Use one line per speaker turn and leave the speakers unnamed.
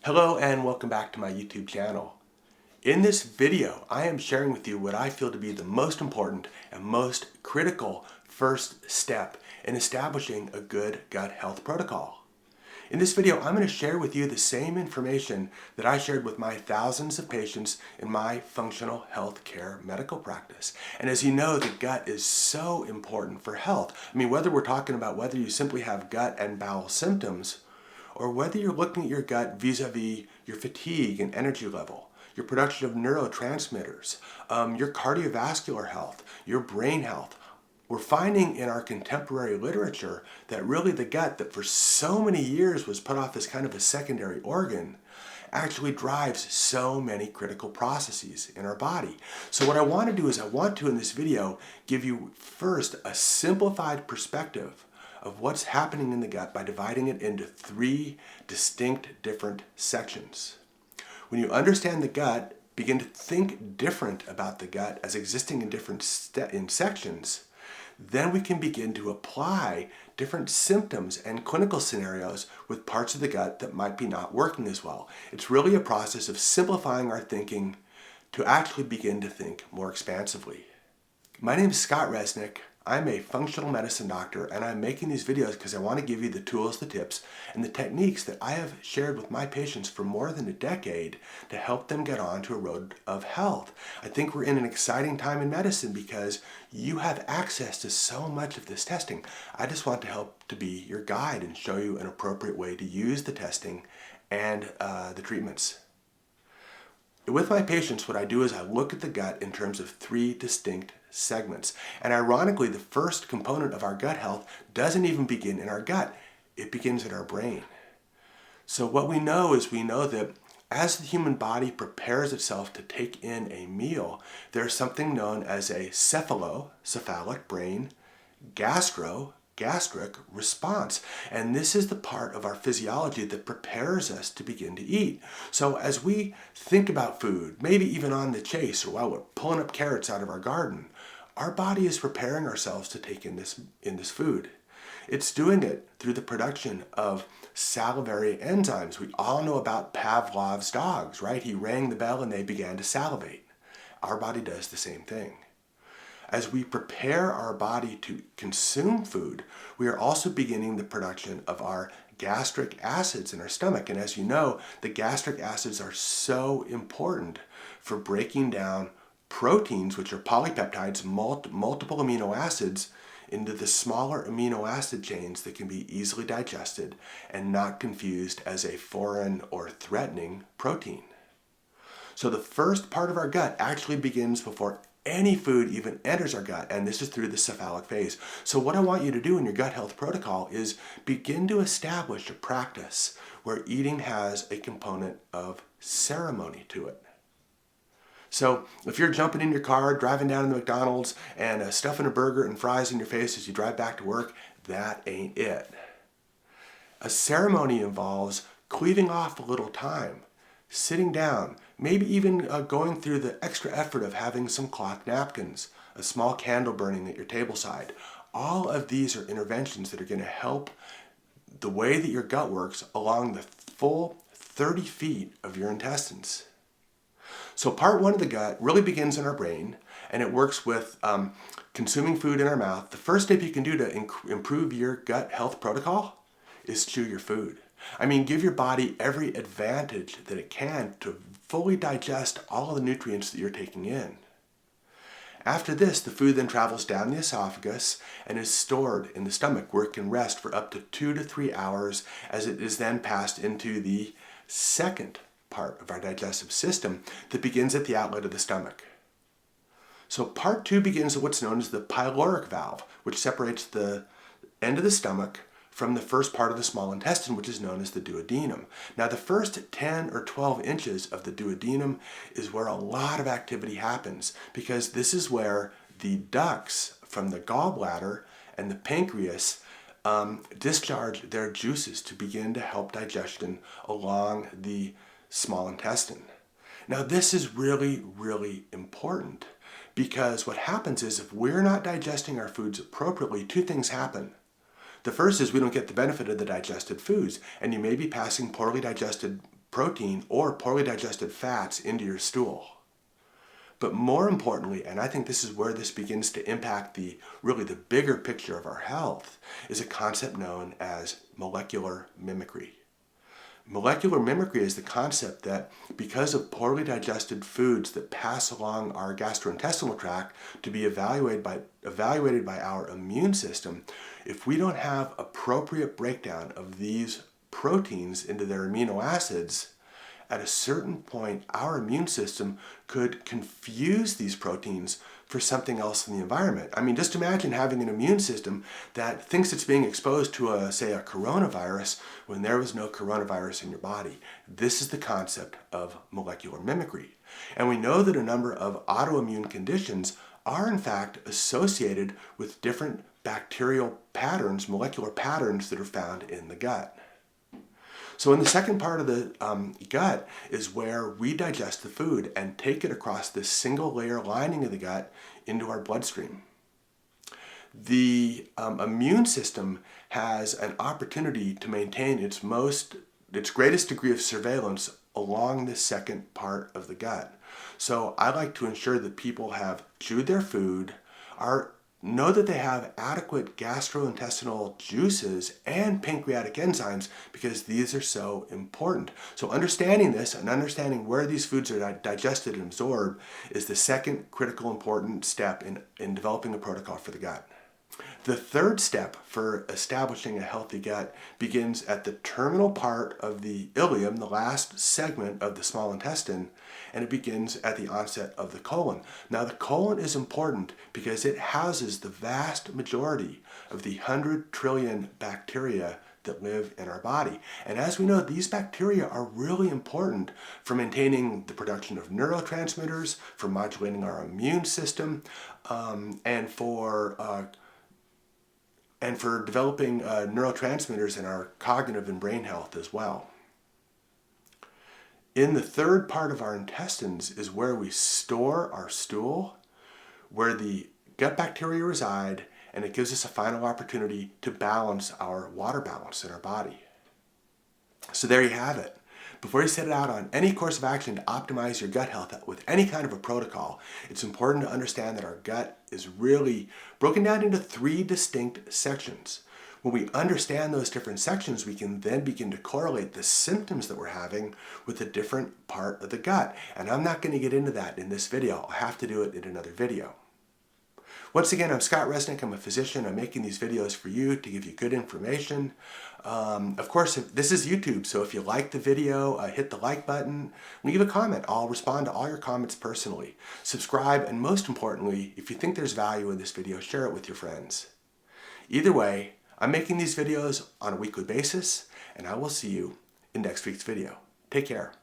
Hello and welcome back to my YouTube channel. In this video, I am sharing with you what I feel to be the most important and most critical first step in establishing a good gut health protocol. In this video, I'm going to share with you the same information that I shared with my thousands of patients in my functional health care medical practice. And as you know, the gut is so important for health. I mean, whether we're talking about whether you simply have gut and bowel symptoms, or whether you're looking at your gut vis-a-vis your fatigue and energy level, your production of neurotransmitters, your cardiovascular health, your brain health, we're finding in our contemporary literature that really the gut, that for so many years was put off as kind of a secondary organ, actually drives so many critical processes in our body. So what I want to do is in this video give you first a simplified perspective of what's happening in the gut by dividing it into three distinct different sections. When you understand the gut, begin to think different about the gut as existing in different sections, then we can begin to apply different symptoms and clinical scenarios with parts of the gut that might be not working as well. It's really a process of simplifying our thinking to actually begin to think more expansively. My name is Scott Resnick. I'm a functional medicine doctor, and I'm making these videos because I want to give you the tools, the tips, and the techniques that I have shared with my patients for more than a decade to help them get on to a road of health. I think we're in an exciting time in medicine because you have access to so much of this testing. I just want to help to be your guide and show you an appropriate way to use the testing and the treatments. With my patients, what I do is I look at the gut in terms of three distinct segments. And ironically, the first component of our gut health doesn't even begin in our gut. It begins in our brain. So what we know is that as the human body prepares itself to take in a meal, there's something known as a cephalic brain, gastric response. And this is the part of our physiology that prepares us to begin to eat. So as we think about food, maybe even on the chase or while we're pulling up carrots out of our garden, our body is preparing ourselves to take in this food. It's doing it through the production of salivary enzymes. We all know about Pavlov's dogs, right? He rang the bell and they began to salivate. Our body does the same thing. As we prepare our body to consume food, we are also beginning the production of our gastric acids in our stomach. And as you know, the gastric acids are so important for breaking down proteins, which are polypeptides, multiple amino acids, into the smaller amino acid chains that can be easily digested and not confused as a foreign or threatening protein. So the first part of our gut actually begins before any food even enters our gut, and this is through the cephalic phase. So what I want you to do in your gut health protocol is begin to establish a practice where eating has a component of ceremony to it. So if you're jumping in your car, driving down to the McDonald's, and stuffing a burger and fries in your face as you drive back to work, that ain't it. A ceremony involves cleaving off a little time, sitting down, maybe even going through the extra effort of having some cloth napkins, a small candle burning at your table side. All of these are interventions that are going to help the way that your gut works along the full 30 feet of your intestines. So part one of the gut really begins in our brain, and it works with consuming food in our mouth. The first step you can do to improve your gut health protocol is chew your food. I mean, give your body every advantage that it can to fully digest all of the nutrients that you're taking in. After this, the food then travels down the esophagus and is stored in the stomach, where it can rest for up to 2 to 3 hours as it is then passed into the second part of our digestive system that begins at the outlet of the stomach. So part 2 begins at what's known as the pyloric valve, which separates the end of the stomach from the first part of the small intestine, which is known as the duodenum. Now, the first 10 or 12 inches of the duodenum is where a lot of activity happens, because this is where the ducts from the gallbladder and the pancreas discharge their juices to begin to help digestion along the small intestine. Now, this is really, really important, because what happens is if we're not digesting our foods appropriately, two things happen. The first is we don't get the benefit of the digested foods, and you may be passing poorly digested protein or poorly digested fats into your stool. But more importantly, and I think this is where this begins to impact really the bigger picture of our health, is a concept known as molecular mimicry. Molecular mimicry is the concept that because of poorly digested foods that pass along our gastrointestinal tract to be evaluated by our immune system, if we don't have appropriate breakdown of these proteins into their amino acids, at a certain point, our immune system could confuse these proteins for something else in the environment. I mean, just imagine having an immune system that thinks it's being exposed to, say, a coronavirus when there was no coronavirus in your body. This is the concept of molecular mimicry. And we know that a number of autoimmune conditions are, in fact, associated with different bacterial patterns, molecular patterns that are found in the gut. So in the second part of the gut is where we digest the food and take it across this single layer lining of the gut into our bloodstream. The immune system has an opportunity to maintain its greatest degree of surveillance along this second part of the gut. So I like to ensure that people have chewed their food, know that they have adequate gastrointestinal juices and pancreatic enzymes because these are so important. So understanding this and understanding where these foods are digested and absorbed is the second critical important step in developing a protocol for the gut. The third step for establishing a healthy gut begins at the terminal part of the ileum, the last segment of the small intestine, and it begins at the onset of the colon. Now, the colon is important because it houses the vast majority of the 100 trillion bacteria that live in our body. And as we know, these bacteria are really important for maintaining the production of neurotransmitters, for modulating our immune system, and for developing neurotransmitters in our cognitive and brain health as well. In the third part of our intestines is where we store our stool, where the gut bacteria reside, and it gives us a final opportunity to balance our water balance in our body. So there you have it. Before you set out on any course of action to optimize your gut health with any kind of a protocol, it's important to understand that our gut is really broken down into 3 distinct sections. When we understand those different sections, we can then begin to correlate the symptoms that we're having with a different part of the gut. And I'm not going to get into that in this video. I'll have to do it in another video. Once again, I'm Scott Resnick. I'm a physician. I'm making these videos for you to give you good information. Of course, this is YouTube, so if you like the video, hit the like button, leave a comment. I'll respond to all your comments personally. Subscribe, and most importantly, if you think there's value in this video, share it with your friends. Either way, I'm making these videos on a weekly basis, and I will see you in next week's video. Take care.